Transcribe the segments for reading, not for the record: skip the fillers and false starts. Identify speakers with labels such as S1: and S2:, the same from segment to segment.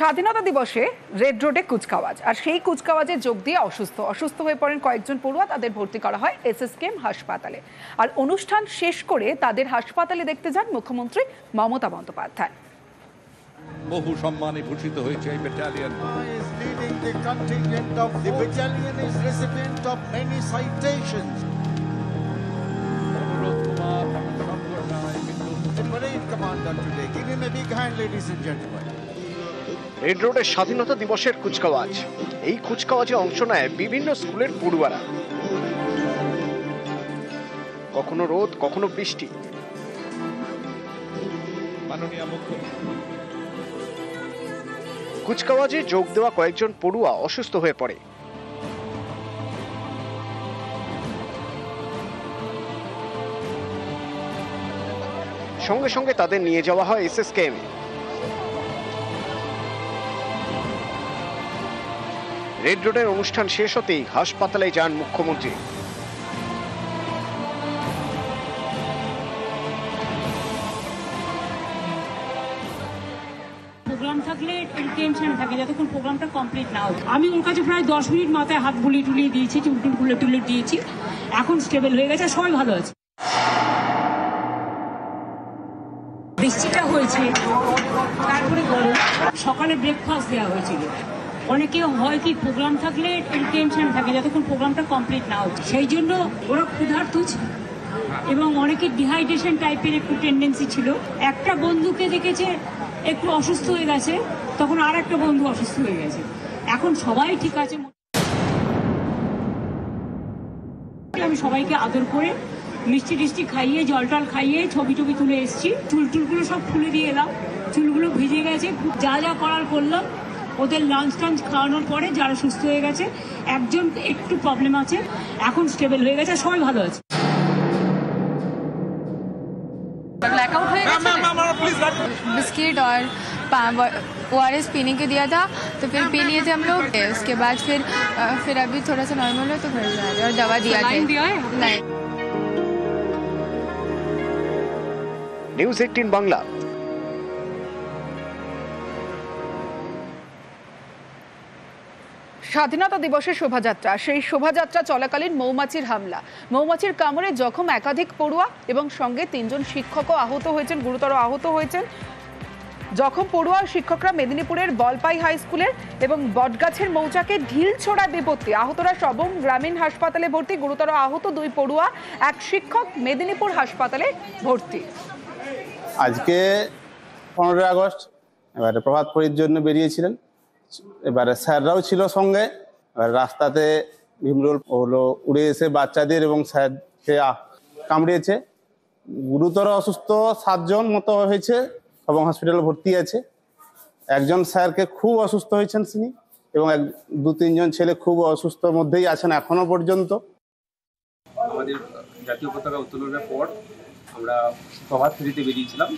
S1: স্বাধীনতা দিবসে রেড রোডে কুচকাওয়াজ, আর সেই কুচকাওয়াজে যোগ দিয়ে অসুস্থ হয়ে পড়েন কয়েকজন পড়ুয়া। তাদের ভর্তি করা হয় এসএসকেএম হাসপাতালে। আর অনুষ্ঠান শেষ করে তাদের হাসপাতালে দেখতে যান মুখ্যমন্ত্রী মমতা বন্দ্যোপাধ্যায়।
S2: বহু সম্মানে ভূষিত হয়েছে এই ব্যাটালিয়ন।
S3: রেড রোডের স্বাধীনতা দিবসের কুচকাওয়াজ। এই কুচকাওয়াজে অংশ নেয় বিভিন্ন স্কুলের পড়ুয়ারা। কখনো রোদ, কখনো বৃষ্টি।
S2: মাননীয় মুখ্যমন্ত্রী
S3: কুচকাওয়াজে যোগ দেওয়া কয়েকজন পড়ুয়া অসুস্থ হয়ে পড়ে। সঙ্গে সঙ্গে তাদের নিয়ে যাওয়া হয় এসএসকেএম। রেড রোডের অনুষ্ঠান শেষ হতেই হাসপাতালে যান মুখ্যমন্ত্রী।
S4: প্রোগ্রাম থাকলে টেনশন থাকে যতক্ষণ প্রোগ্রামটা কমপ্লিট না হয়। আমি ওর কাছে প্রায় 10 মিনিট মাথায় হাত বুলিয়ে দিয়েছি, চুলটুল তুলে দিয়েছি। এখন স্টেবল হয়ে গেছে, সবাই ভালো আছে। বৃষ্টিটা হয়েছে, তারপরে গরম। সকালে ব্রেকফাস্ট দেওয়া হয়েছিল। অনেকে হয় কি প্রোগ্রাম থাকলে টেনশন থাকে যতক্ষণ প্রোগ্রামটা কমপ্লিট না হচ্ছে, সেই জন্য ওরা ক্ষুধার্ত এবং অনেকে ডিহাইড্রেশন টাইপের একটু টেন্ডেন্সি ছিল। একটা বন্ধুকে দেখেছে একটু অসুস্থ হয়ে গেছে, তখন আর একটা বন্ধু অসুস্থ হয়ে গেছে। এখন সবাই ঠিক আছে। আমি সবাইকে আদর করে মিষ্টি টিষ্টি খাইয়ে, জল টল খাইয়ে, ছবি তুলে এসেছি। চুলগুলো সব খুলে দিয়ে এলাম, চুলগুলো ভিজে গেছে। যা যা করার করলাম। ওদের লাঞ্চ টাঞ্চ খাওয়ানোর পরে যারা সুস্থ হয়ে গেছে, একজন একটু প্রবলেম আছে, এখন স্টেবল হয়ে গেছে, সবাই ভালো আছে।
S5: ब्लैकआउट हो गया, बिस्किट और ORS पीने के दिया था, तो फिर पी लिए थे हम लोग। उसके बाद फिर अभी थोड़ा सा नॉर्मल है तो घर जा रहे और दवा दिया है।
S3: নিউজ 18 বাংলা।
S1: স্বাধীনতা দিবসের শোভাযাত্রা, সেই শোভাযাত্রা চলাকালীন মৌমাছির হামলা, মৌমাছির কামড়ে জখম একাধিক পড়ুয়া এবং সঙ্গে 3 জন শিক্ষকও আহত হয়েছেন, গুরুতর আহত হয়েছেন। জখম পড়ুয়া শিক্ষকরা মেদিনীপুরের বলপাই হাই স্কুলের এবং বটগাছের মৌচাকে ঢিল ছোড়া বিপত্তি। আহতরা সবং গ্রামীণ হাসপাতালে ভর্তি। গুরুতর আহত 2 পড়ুয়া, 1 শিক্ষক মেদিনীপুর হাসপাতালে ভর্তি।
S6: আজকে 15 আগস্ট এবারে প্রভাত ফেরির জন্য বেরিয়েছিলেন। এবারে স্যাররাও ছিল সঙ্গে। এবার রাস্তাতে ভীমরুল উড়ে এসে বাচ্চাদের এবং স্যারকে কামড়িয়েছে। গুরুতর অসুস্থ 7 জন মতো হয়েছে এবং হসপিটালে ভর্তি আছে। একজন স্যারকে খুব অসুস্থ হয়েছেন তিনি, এবং 2-3 জন ছেলে খুব অসুস্থর মধ্যেই আছেন এখনো পর্যন্ত।
S7: আমাদের জাতীয় পতাকা উত্তোলনের পর আমরা প্রভাত ফেরিতে বেরিয়েছিলাম।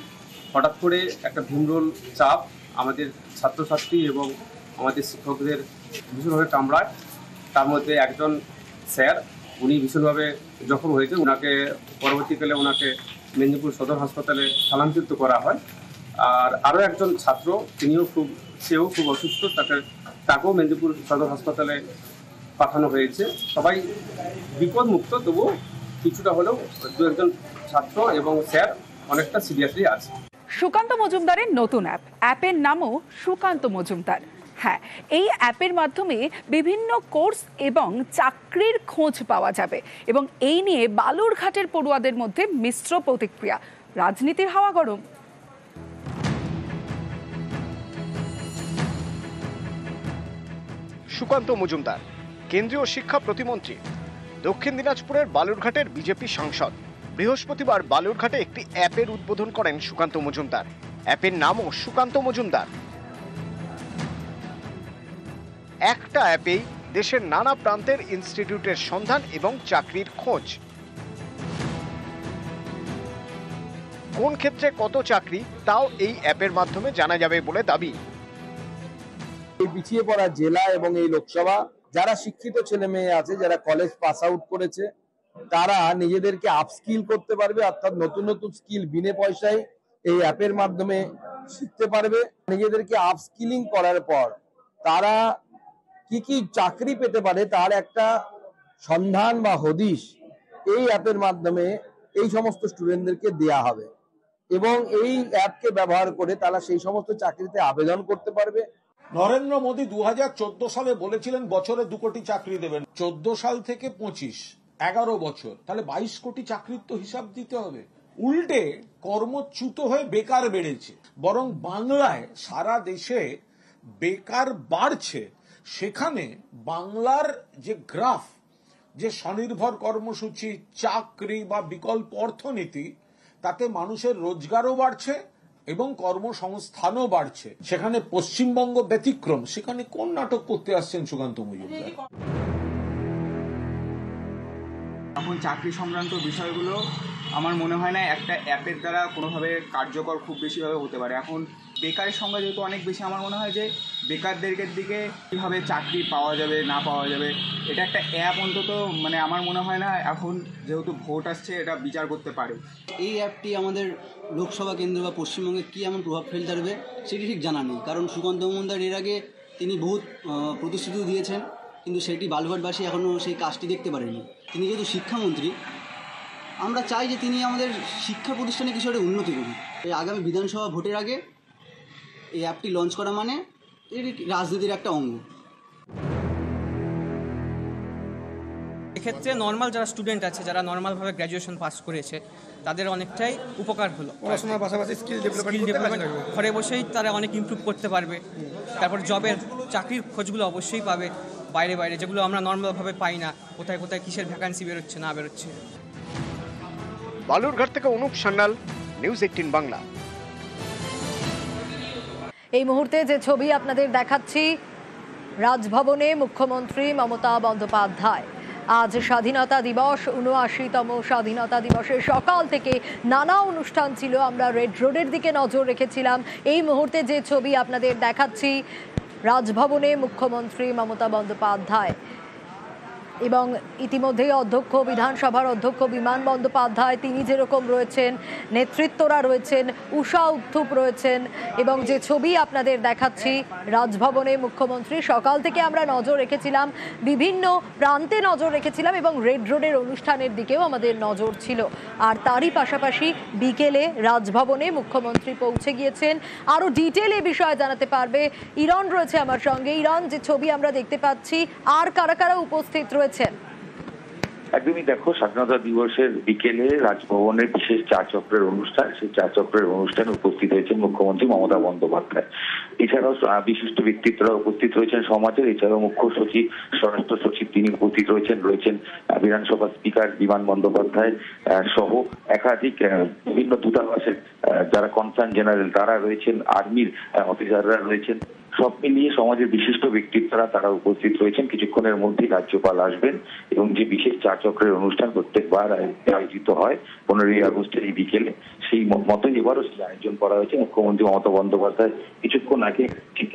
S7: হঠাৎ করে একটা ভীমরুল চাপ আমাদের ছাত্রছাত্রী এবং আমাদের শিক্ষকদের ভীষণভাবে কামড়ায়। তার মধ্যে একজন স্যার, উনি ভীষণভাবে জখম হয়েছে। ওনাকে পরবর্তীকালে মেদিনীপুর সদর হাসপাতালে স্থানান্তরিত করা হয়। আর আরও একজন ছাত্র, সেও খুব অসুস্থ, তাকেও মেদিনীপুর সদর হাসপাতালে পাঠানো হয়েছে। সবাই বিপদমুক্ত, তবুও কিছুটা হলেও 2-1 ছাত্র এবং স্যার অনেকটা সিরিয়াসলি আছে।
S1: সুকান্ত মজুমদারের নতুন অ্যাপের নামও সুকান্ত মজুমদার। হ্যাঁ, এই অ্যাপের মাধ্যমে বিভিন্ন কোর্স এবং চাকরির খোঁজ পাওয়া যাবে, এবং এই নিয়ে বালুরঘাটের পড়ুয়াদের মধ্যে মিশ্র প্রতিক্রিয়া। রাজনীতির হাওয়া গরম।
S3: সুকান্ত মজুমদার কেন্দ্রীয় শিক্ষা প্রতিমন্ত্রী, দক্ষিণ দিনাজপুরের বালুরঘাটের বিজেপি সাংসদ। বৃহস্পতিবার বালুরঘাটে একটি অ্যাপের উদ্বোধন করেন সুকান্ত মজুমদার। অ্যাপের নামও সুকান্ত মজুমদার। একটা অ্যাপেই দেশের নানা প্রান্তের ইনস্টিটিউটের সন্ধান এবং চাকরির খোঁজ। কোন ক্ষেত্রে কত চাকরি, তাও এই অ্যাপের মাধ্যমে জানা যাবে বলে দাবি।
S8: এই পিছিয়ে পড়া জেলা এবং এই লোকসভা যারা শিক্ষিত ছেলে মেয়ে আছে, যারা কলেজ পাস আউট করেছে, তারা নিজেদেরকে আপস্কিল করতে পারবে, অর্থাৎ নতুন নতুন স্কিল বিনে পয়সায় এই অ্যাপের মাধ্যমে শিখতে পারবে। নিজেদেরকে আপস্কিলিং করার পর তারা কি কি চাকরি পেতে পারে তার একটা সন্ধান বা হদিশ এই অ্যাপের মাধ্যমে এই সমস্ত স্টুডেন্টদেরকে দেয়া হবে এবং এই অ্যাপকে ব্যবহার করে তারা সেই সমস্ত চাকরিতে আবেদন করতে পারবে।
S2: নরেন্দ্র মোদী 2014 সালে বলেছিলেন বছরে 2 কোটি চাকরি দেবেন। 14 সাল থেকে 25, 11 বছর, তাহলে 22 কোটি চাকরির তো হিসাব দিতে হবে। উল্টে কর্মচ্যুত হয়ে বেকার বেড়েছে, বরং বাংলায় সারা দেশে বেকার বাড়ছে। সেখানে বাংলার যে গ্রাফ, যে স্বনির্ভর কর্মসূচি, চাকরি বা বিকল্প অর্থনীতি, তাতে মানুষের রোজগারও বাড়ছে এবং কর্মসংস্থানও বাড়ছে। সেখানে পশ্চিমবঙ্গ ব্যতিক্রম। সেখানে কোন নাটক করতে আসছেন সুকান্ত মজুমদার?
S9: এখন চাকরি সংক্রান্ত বিষয়গুলো আমার মনে হয় না একটা অ্যাপের দ্বারা কোনোভাবে কার্যকর খুব বেশিভাবে হতে পারে। এখন বেকারের সংখ্যা যেহেতু অনেক বেশি, আমার মনে হয় যে বেকারদের দিকে কীভাবে চাকরি পাওয়া যাবে না পাওয়া যাবে, এটা একটা অ্যাপ অন্তত মানে আমার মনে হয় না এখন যেহেতু ভোট আসছে এটা বিচার করতে পারে।
S10: এই অ্যাপটি আমাদের লোকসভা কেন্দ্র বা পশ্চিমবঙ্গে কী এমন প্রভাব ফেলতে পারবে সেটি ঠিক জানা নেই, কারণ সুকান্ত মজুমদার এর আগে তিনি বহুত প্রতিশ্রুতি দিয়েছেন, কিন্তু সেটি বালুরঘাটবাসী এখনও সেই কাজটি দেখতে পারেনি। তিনি যেহেতু শিক্ষামন্ত্রী, আমরা চাই যে তিনি আমাদের শিক্ষা প্রতিষ্ঠানে কিছু একটা উন্নতি করুন। এই আগামী বিধানসভা ভোটের আগে এই অ্যাপটি লঞ্চ করা মানে এর রাজনীতির একটা অঙ্গ।
S11: এক্ষেত্রে নর্মাল যারা স্টুডেন্ট আছে, যারা নর্মালভাবে গ্র্যাজুয়েশন পাস করেছে, তাদের অনেকটাই উপকার হলো। পড়াশোনার পাশাপাশি স্কিল ডেভেলপমেন্ট ঘরে বসেই তারা অনেক ইমপ্রুভ করতে পারবে। তারপর জবের চাকরির খোঁজগুলো অবশ্যই পাবে বাইরে বাইরে, যেগুলো আমরা নর্মালভাবে পাই না, কোথায় কোথায় কিসের ভ্যাকান্সি বেরোচ্ছে না বেরোচ্ছে।
S3: বালুরঘাট থেকে অনুপ সান্যাল, নিউজ 18 বাংলা।
S12: এই মুহূর্তে যে ছবি আপনাদের দেখাচ্ছি, রাজভবনে মুখ্যমন্ত্রী মমতা বন্দ্যোপাধ্যায়। আজ স্বাধীনতা দিবস, ৭৯তম স্বাধীনতা দিবসের সকাল থেকে নানা অনুষ্ঠান ছিল। আমরা রেড রোডের দিকে নজর রেখেছিলাম। এই মুহূর্তে যে ছবি আপনাদের দেখাচ্ছি, রাজভবনে মুখ্যমন্ত্রী মমতা বন্দ্যোপাধ্যায় এবং ইতিমধ্যেই অধ্যক্ষ, বিধানসভার অধ্যক্ষ বিমান বন্দ্যোপাধ্যায়, তিনি যেরকম রয়েছেন, নেতৃত্বরা রয়েছেন, উষা উত্থুপ রয়েছেন। এবং যে ছবি আপনাদের দেখাচ্ছি, রাজভবনে মুখ্যমন্ত্রী, সকাল থেকে আমরা নজর রেখেছিলাম, বিভিন্ন প্রান্তে নজর রেখেছিলাম এবং রেড রোডের অনুষ্ঠানের দিকেও আমাদের নজর ছিল। আর তারই পাশাপাশি বিকেলে রাজভবনে মুখ্যমন্ত্রী পৌঁছে গিয়েছেন। আরও ডিটেল এ বিষয়ে জানাতে পারবে ইরন রয়েছে আমার সঙ্গে। ইরন, যে ছবি আমরা দেখতে পাচ্ছি, আর কারা কারা উপস্থিত রয়েছে?
S13: একদমই দেখো, স্বাধীনতা দিবসের বিকেলে রাজভবনের বিশেষ চা চক্রের অনুষ্ঠান, সেই চা চক্রের অনুষ্ঠানে উপস্থিত হয়েছেন মুখ্যমন্ত্রী মমতা বন্দ্যোপাধ্যায়। এছাড়াও বিশিষ্ট ব্যক্তিত্বরা উপস্থিত রয়েছেন সমাজের। এছাড়াও মুখ্য সচিব, স্বরাষ্ট্র সচিব তিনি উপস্থিত রয়েছেন বিধানসভা স্পিকার বিমান বন্দ্যোপাধ্যায় সহ একাধিক বিভিন্ন দূতাবাসের যারা কনসার্ন জেনারেল তারা রয়েছেন, আর্মির অফিসাররা রয়েছেন। সব মিলিয়ে সমাজের বিশিষ্ট ব্যক্তিত্বরা তারা উপস্থিত রয়েছেন। কিছুক্ষণের মধ্যেই রাজ্যপাল আসবেন এবং যে বিশেষ চা চক্রের অনুষ্ঠান প্রত্যেকবার আয়োজিত হয় 15ই আগস্টের এই বিকেলে, সেই মতোই এবারও সেই আয়োজন করা হয়েছে। মুখ্যমন্ত্রী মমতা বন্দ্যোপাধ্যায় কিছুক্ষণ আগে, ঠিক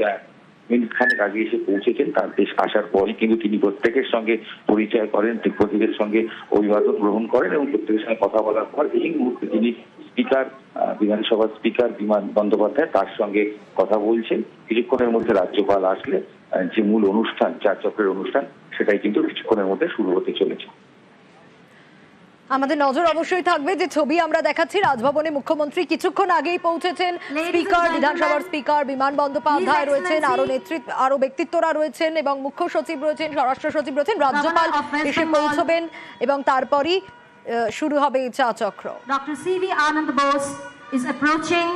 S13: মিনিট খানেক আগে এসে পৌঁছেছেন। তার দেশ আসার পরই কিন্তু তিনি প্রত্যেকের সঙ্গে পরিচয় করেন, প্রত্যেকের সঙ্গে অভিবাদন গ্রহণ করেন এবং প্রত্যেকের সঙ্গে কথা বলার পর এই মুহূর্তে তিনি স্পিকার, বিধানসভার স্পিকার বিমান বন্দ্যোপাধ্যায় তার সঙ্গে কথা বলছেন। কিছুক্ষণের মধ্যে রাজ্যপাল আসলে যে মূল অনুষ্ঠান, চা চক্রের অনুষ্ঠান, সেটাই কিন্তু কিছুক্ষণের মধ্যে শুরু হতে চলেছে।
S12: আমাদের নজর অবশ্যই থাকবে। যে ছবি আমরা দেখাচ্ছি, রাজভবনে মুখ্যমন্ত্রী কিছুক্ষণ আগেই পৌঁছেছেন। স্পিকার, বিধানসভার স্পিকার বিমান বন্দ্যোপাধ্যায় রয়েছেন, আরো ব্যক্তিত্বরা রয়েছেন এবং মুখ্য সচিব রয়েছেন, স্বরাষ্ট্র সচিব রয়েছেন। রাজ্যপাল এসে পৌঁছবেন এবং তারপরই শুরু হবে এই চা চক্র।
S14: Doctor C V Ananda Bose is approaching.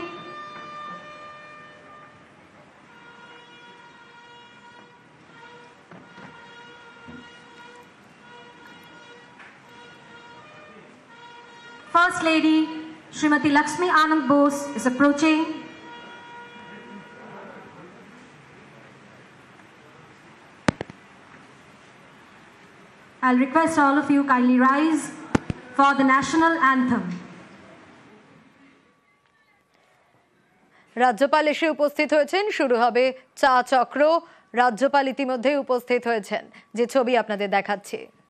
S14: First Lady Srimati Lakshmi Anand Bose is approaching. I'll request all of you kindly rise for the national anthem.
S12: রাজ্যপাল এসে উপস্থিত হয়েছেন, শুরু হবে চা চক্র। রাজ্যপাল ইতিমধ্যেই উপস্থিত হয়েছেন, যে ছবি আপনাদের দেখাচ্ছি।